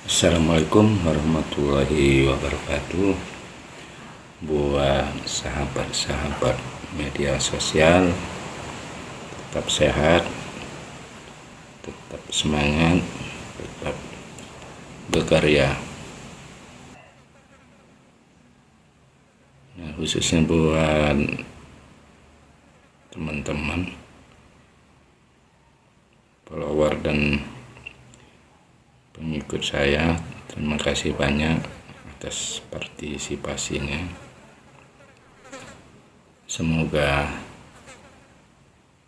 Assalamualaikum warahmatullahi wabarakatuh. Buat sahabat-sahabat media sosial, tetap sehat, tetap semangat, tetap berkarya. Nah, khususnya buat teman-teman follower dan pengikut saya, terima kasih banyak atas partisipasinya. Semoga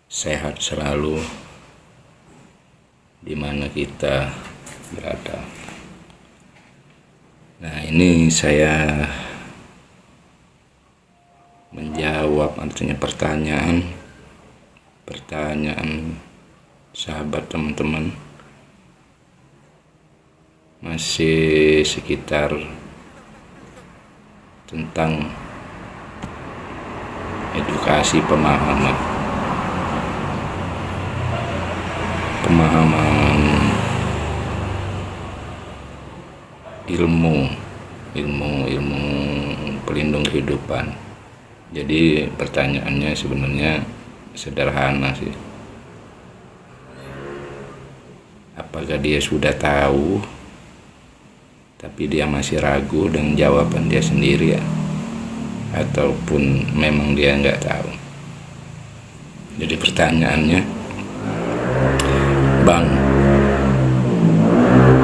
sehat selalu di mana kita berada. Nah, ini saya menjawab artinya pertanyaan sahabat teman-teman. Masih sekitar tentang edukasi pemahaman ilmu pelindung kehidupan. Jadi pertanyaannya sebenarnya sederhana sih. Apakah dia sudah tahu tapi dia masih ragu dengan jawaban dia sendiri ya, ataupun memang dia nggak tahu? Jadi pertanyaannya, Bang,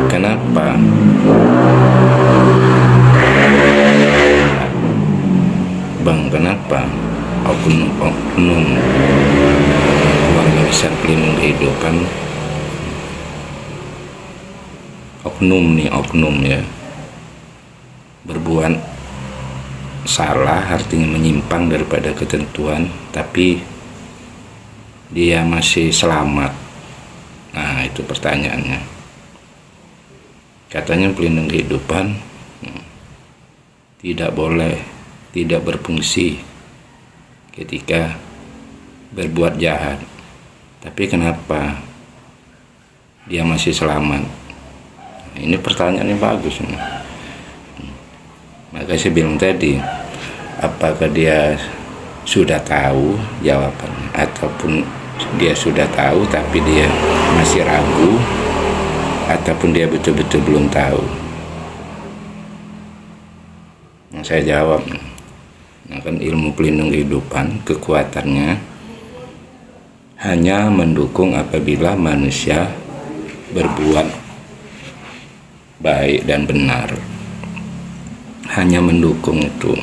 kenapa oknum keluarga besar pelindung kehidupan, oknum ya, berbuat salah, artinya menyimpang daripada ketentuan, tapi dia masih selamat? Nah, itu pertanyaannya. Katanya pelindung kehidupan tidak berfungsi ketika berbuat jahat, tapi kenapa dia masih selamat? Ini pertanyaannya bagus. Maka saya bilang tadi, apakah dia sudah tahu jawabannya, ataupun dia sudah tahu tapi dia masih ragu, ataupun dia betul-betul belum tahu? Nah, saya jawab, kan ilmu pelindung kehidupan kekuatannya hanya mendukung apabila manusia berbuat baik dan benar, hanya mendukung itu.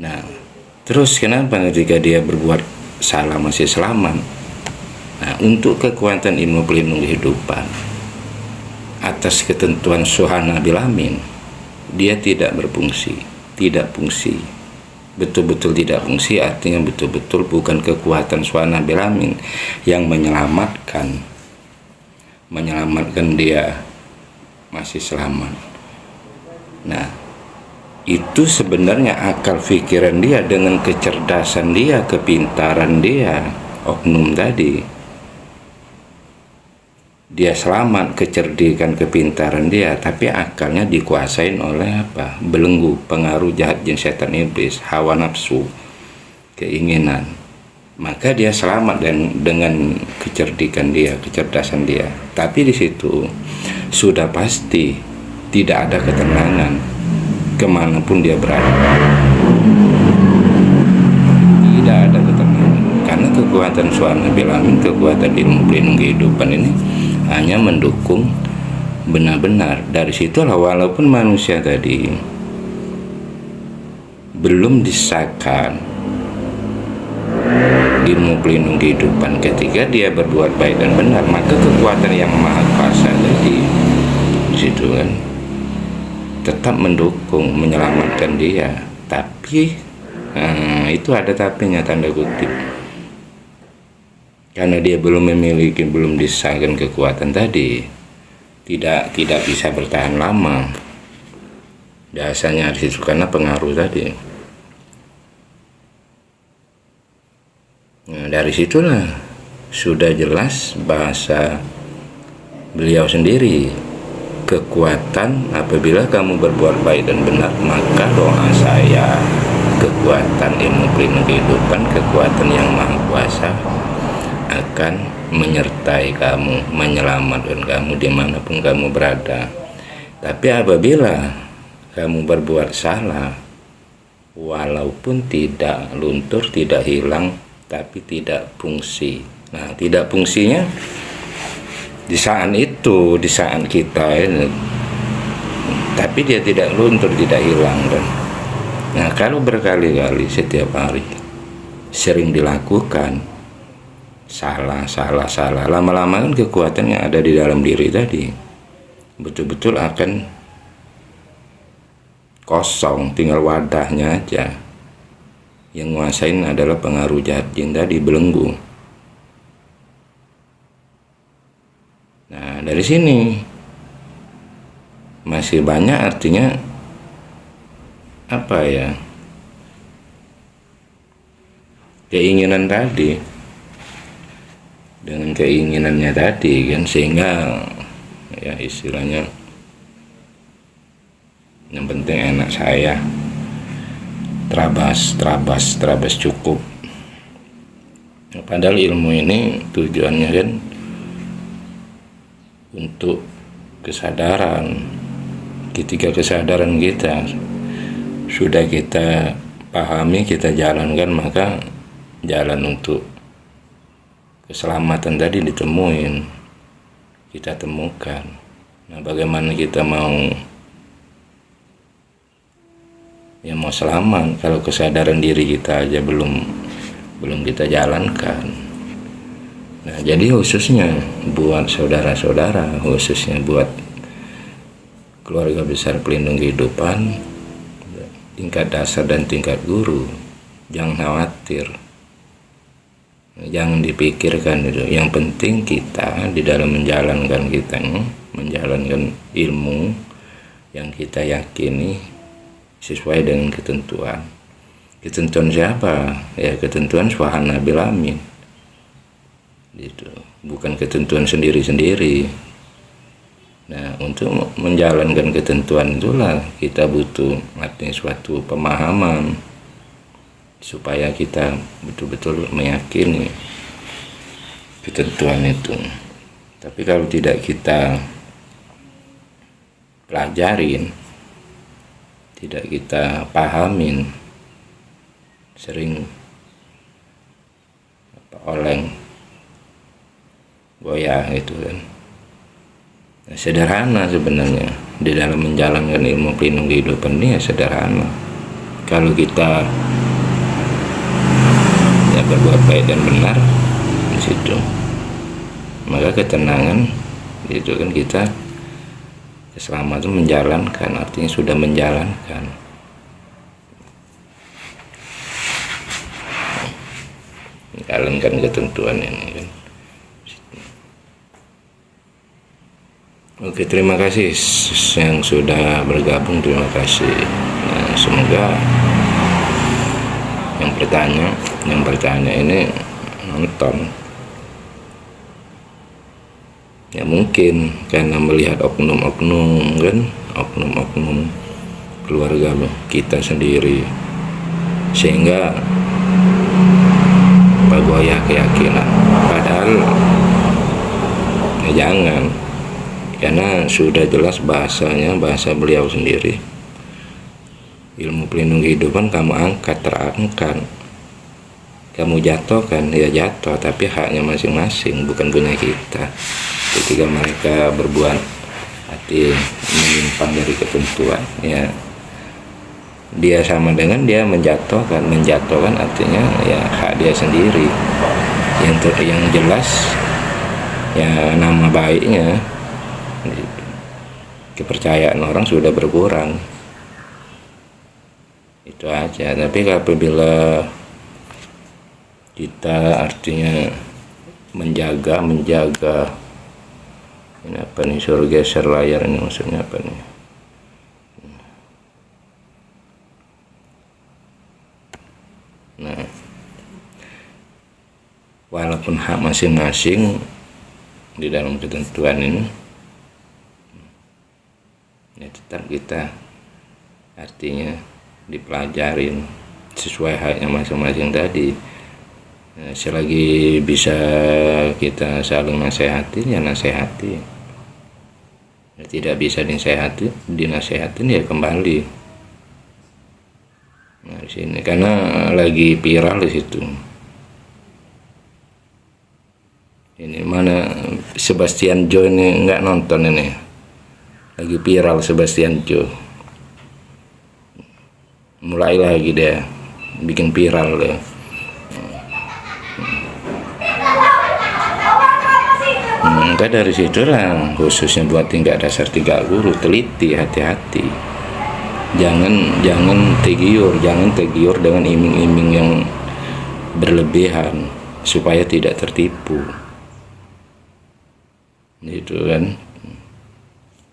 Nah, terus kenapa ketika dia berbuat salah masih selamat? Nah, untuk kekuatan ilmu pelindung kehidupan atas ketentuan Subhana bil Amin, dia tidak berfungsi, tidak fungsi, betul-betul tidak fungsi, artinya betul-betul bukan kekuatan Subhana bil Amin yang menyelamatkan dia masih selamat. Nah, itu sebenarnya akal pikiran dia dengan kecerdasan dia, kepintaran dia, oknum tadi. Dia selamat, kecerdikan, kepintaran dia, tapi akalnya dikuasain oleh apa? Belenggu, pengaruh jahat jin setan iblis, hawa nafsu, keinginan. Maka dia selamat dengan kecerdikan dia, kecerdasan dia. Tapi di situ sudah pasti tidak ada ketenangan kemanapun dia berada. Tidak ada ketenangan, karena kekuatan Subhana bil Amin, kekuatan ilmu pelindung kehidupan ini hanya mendukung benar-benar. Dari situlah walaupun manusia tadi belum disahkan ilmu pelindung kehidupan, ketika dia berbuat baik dan benar, maka kekuatan yang maha kuasa tadi di situ kan tetap mendukung, menyelamatkan dia. Tapi itu ada tapinya, tanda kutip, karena dia belum disahkan kekuatan tadi, tidak bisa bertahan lama dasarnya di situ, karena pengaruh tadi. Nah, dari situlah sudah jelas bahasa beliau sendiri. Kekuatan apabila kamu berbuat baik dan benar, maka doa saya, kekuatan ilmu pelindung kehidupan, kekuatan yang maha kuasa akan menyertai kamu, menyelamatkan kamu dimanapun kamu berada. Tapi apabila kamu berbuat salah, walaupun tidak luntur, tidak hilang, tapi tidak fungsi. Nah, tidak fungsinya di saat itu, di saat kita ini, tapi dia tidak luntur, tidak hilang. Dan nah, kalau berkali-kali setiap hari sering dilakukan salah, lama-lama kan kekuatan yang ada di dalam diri tadi betul-betul akan kosong, tinggal wadahnya aja. Yang nguasain adalah pengaruh jahat jin tadi, belenggu. Nah, dari sini masih banyak, artinya apa ya, keinginan tadi, dengan keinginannya tadi kan, sehingga ya istilahnya yang penting enak saya, terabas cukup. Padahal ilmu ini tujuannya kan untuk kesadaran. Ketika kesadaran kita sudah kita pahami, kita jalankan, maka jalan untuk keselamatan tadi ditemuin, kita temukan. Nah, bagaimana kita mau selamat kalau kesadaran diri kita aja belum kita jalankan. Nah, jadi khususnya buat saudara-saudara, khususnya buat keluarga besar pelindung kehidupan, tingkat dasar dan tingkat guru, jangan khawatir, jangan dipikirkan itu. Yang penting kita di dalam menjalankan ilmu yang kita yakini sesuai dengan ketentuan. Ketentuan siapa? Ya ketentuan Subhana Bil Amin. Gitu. Bukan ketentuan sendiri-sendiri. Nah, untuk menjalankan ketentuan itulah kita butuh artinya suatu pemahaman supaya kita betul-betul meyakini ketentuan itu. Tapi kalau tidak kita pelajarin, tidak kita pahamin, sering oleng goyah gitu kan. Nah, sederhana sebenarnya di dalam menjalankan ilmu pelindung kehidupan ini, ya sederhana. Kalau kita ya berbuat baik dan benar di situ, maka ketenangan itu kan, kita keselamatan menjalankan, artinya sudah menjalankan. Menjalankan ketentuan ini kan. Oke, terima kasih yang sudah bergabung, terima kasih. Nah, semoga yang bertanya ini nonton. Ya mungkin karena melihat oknum-oknum keluarga kita sendiri, sehingga bergoyah keyakinan. Padahal ya jangan. Karena sudah jelas bahasanya, bahasa beliau sendiri, ilmu pelindung kehidupan kamu angkat, terangkat, kamu jatuhkan, ya jatuh, tapi haknya masing-masing, bukan punya kita. Ketika mereka berbuat hati menyimpang dari ketentuan, ya dia sama dengan dia menjatuhkan artinya ya hak dia sendiri. Yang jelas ya nama baiknya, kepercayaan orang sudah berkurang, itu aja. Tapi apabila kita artinya menjaga ini apa nih, suruh geser layar ini, maksudnya apa nih? Nah, walaupun hak masing-masing, di dalam ketentuan ini, ya tetap kita artinya dipelajarin sesuai haknya masing-masing tadi. Nah, selagi bisa kita saling nasehatin ya nasehati, ya, tidak bisa dinasehatin ya kembali. Nah, di sini karena lagi viral di situ. Ini mana Sebastian Joe ini nggak nonton ini, lagi viral Sebastian Joe. Mulai lagi dia bikin viral deh. Maka dari situlah khususnya buat tingkat dasar 3 guru, teliti, hati-hati, jangan tergiur dengan iming-iming yang berlebihan supaya tidak tertipu, gitu kan.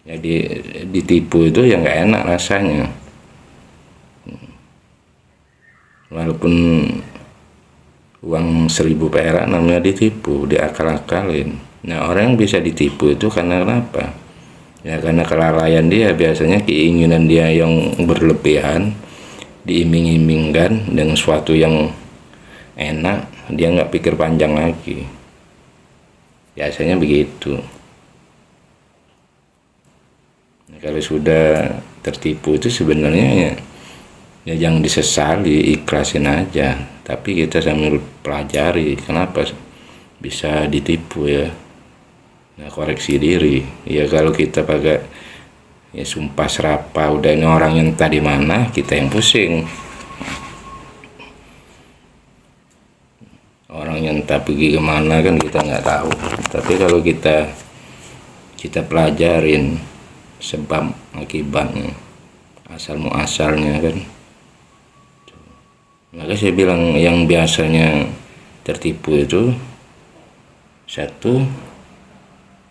Jadi ditipu itu ya nggak enak rasanya, walaupun uang 1000 perak namanya ditipu, diakal-akalin. Nah, orang yang bisa ditipu itu karena kenapa? Ya karena kelalaian dia, biasanya keinginan dia yang berlebihan, diiming-imingkan dengan sesuatu yang enak, dia nggak pikir panjang lagi. Biasanya begitu. Nah, kalau sudah tertipu itu sebenarnya ya jangan disesali, ikhlasin aja. Tapi kita sambil pelajari kenapa bisa ditipu ya. Nah, koreksi diri. Ya kalau kita pakai ya sumpah serapah, udah ini orang yang tadi mana, kita yang pusing. Orang yang tak pergi kemana kan kita nggak tahu. Tapi kalau kita pelajarin sebab akibatnya, asal muasalnya kan. Maka saya bilang yang biasanya tertipu itu satu,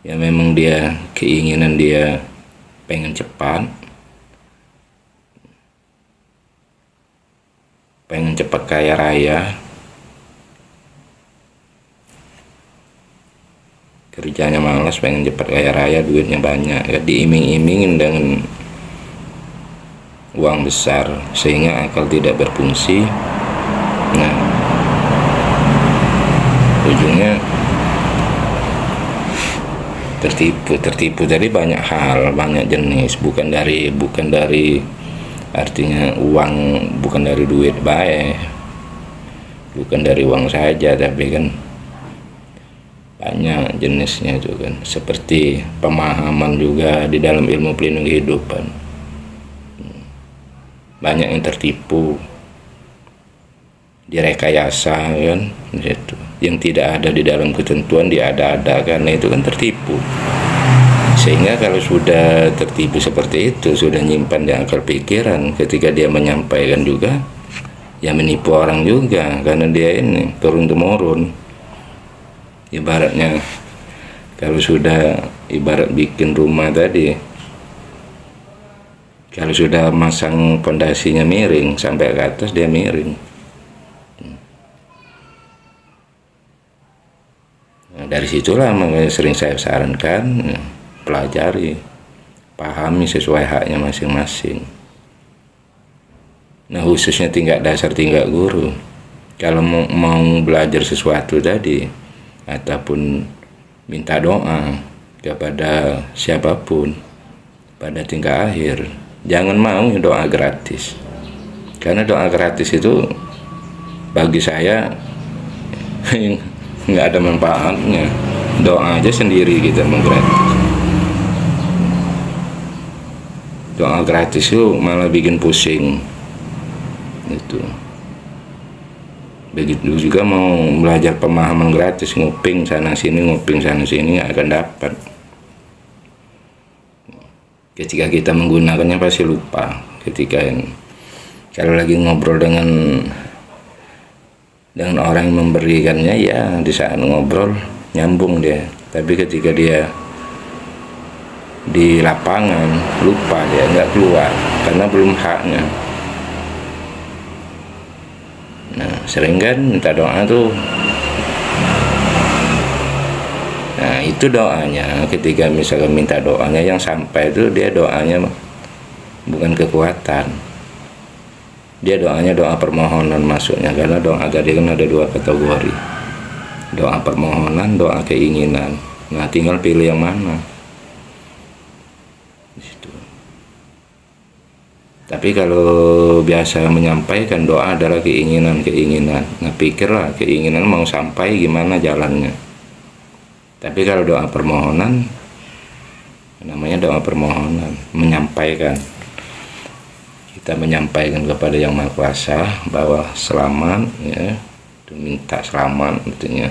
ya memang dia keinginan dia pengen cepat kaya raya, kerjanya malas, pengen cepat kaya raya, duitnya banyak, ya diiming-imingin dengan uang besar sehingga akal tidak berfungsi. Nah, ujungnya tertipu dari banyak hal, banyak jenis, bukan dari artinya uang, bukan dari duit baik, bukan dari uang saja, tapi kan banyak jenisnya itu kan. Seperti pemahaman juga di dalam ilmu pelindung kehidupan, banyak yang tertipu, direkayasa kan, gitu. Yang tidak ada di dalam ketentuan diada-adakan, karena itu kan tertipu. Sehingga kalau sudah tertipu seperti itu, sudah nyimpan di akal pikiran, ketika dia menyampaikan juga ya menipu orang juga, karena dia ini turun temurun. Ibaratnya kalau sudah ibarat bikin rumah tadi, kalau sudah masang pondasinya miring sampai ke atas, dia miring. Nah, dari situlah makanya sering saya sarankan, pelajari, pahami sesuai haknya masing-masing. Nah, khususnya tingkat dasar, tingkat guru, kalau mau belajar sesuatu tadi ataupun minta doa kepada siapapun pada tingkat akhir, jangan mau doa gratis, karena doa gratis itu bagi saya nggak ada manfaatnya. Doa aja sendiri kita menggratis, doa gratis itu malah bikin pusing itu. Begitu juga mau belajar pemahaman gratis, nguping sana sini nggak akan dapat. Ketika kita menggunakannya pasti lupa. Ketika kalau lagi ngobrol dengan orang yang memberikannya, ya di saat ngobrol nyambung dia, tapi ketika dia di lapangan lupa, dia nggak keluar karena belum haknya. Nah, sering kan minta doa tuh, nah itu doanya, ketika misalkan minta doanya yang sampai itu, dia doanya bukan kekuatan, dia doanya doa permohonan masuknya. Karena doa tadi kan ada dua kategori, doa permohonan, doa keinginan. Nah, tinggal pilih yang mana. Tapi kalau biasa menyampaikan doa adalah keinginan. Nah, pikirlah keinginan mau sampai gimana jalannya. Tapi kalau doa permohonan, namanya doa permohonan, menyampaikan. Kita menyampaikan kepada Yang Maha Kuasa bahwa selamat, ya, minta selamat, artinya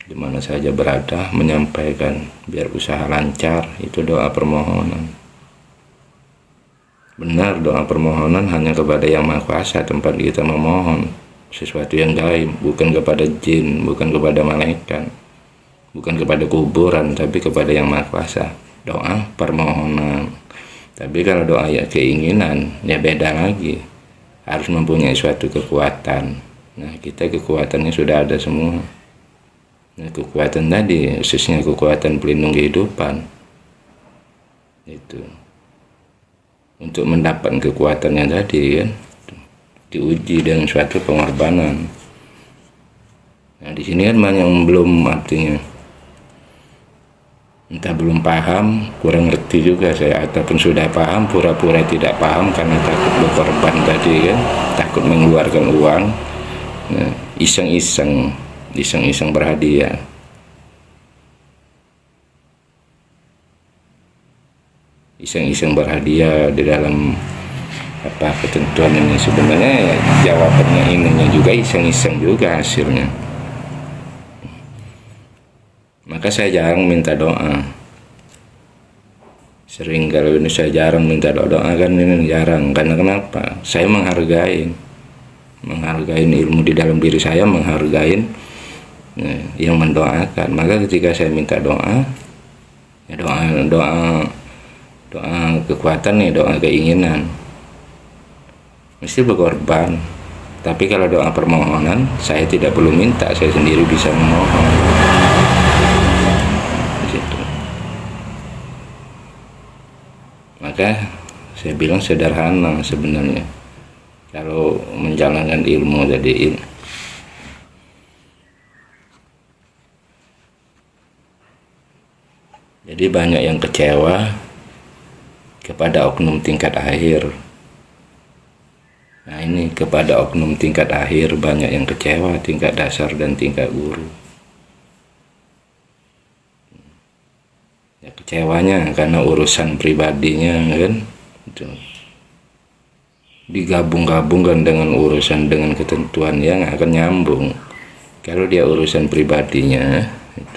dimana saja berada, menyampaikan biar usaha lancar, itu doa permohonan. Benar, doa permohonan hanya kepada Yang Maha Kuasa tempat kita memohon sesuatu yang gaib, bukan kepada jin, bukan kepada malaikat, bukan kepada kuburan, tapi kepada Yang Maha Kuasa. Doa permohonan. Tapi kalau doa ya keinginan, ya beda lagi, harus mempunyai suatu kekuatan. Nah, kita kekuatannya sudah ada semua. Nah, kekuatan tadi khususnya kekuatan pelindung kehidupan itu, untuk mendapat kekuatannya tadi kan diuji dengan suatu pengorbanan. Nah, di sini kan banyak yang belum, artinya entah belum paham, kurang ngerti juga saya, ataupun sudah paham pura-pura tidak paham karena takut berkorban tadi kan, takut mengeluarkan uang. Nah, iseng-iseng berhadiah. Iseng-iseng berhadiah di dalam apa ketentuan ini. Sebenarnya ya, jawabannya ininya juga iseng-iseng juga hasilnya. Maka saya jarang minta doa. Sering kalau ini saya jarang minta doa kan, ini jarang. Karena kenapa? Saya menghargai ilmu di dalam diri saya, menghargai yang mendoakan. Maka ketika saya minta doa, ya doa kekuatan nih, doa keinginan, mesti berkorban. Tapi kalau doa permohonan, saya tidak perlu minta, saya sendiri bisa memohon. Gitu. Maka saya bilang sederhana sebenarnya kalau menjalankan ilmu tadi. Jadi banyak yang kecewa kepada oknum tingkat akhir. Nah, ini kepada oknum tingkat akhir banyak yang kecewa, tingkat dasar dan tingkat guru. Ya, kecewanya karena urusan pribadinya kan itu digabung-gabungkan dengan urusan dengan ketentuan yang akan nyambung. Kalau dia urusan pribadinya itu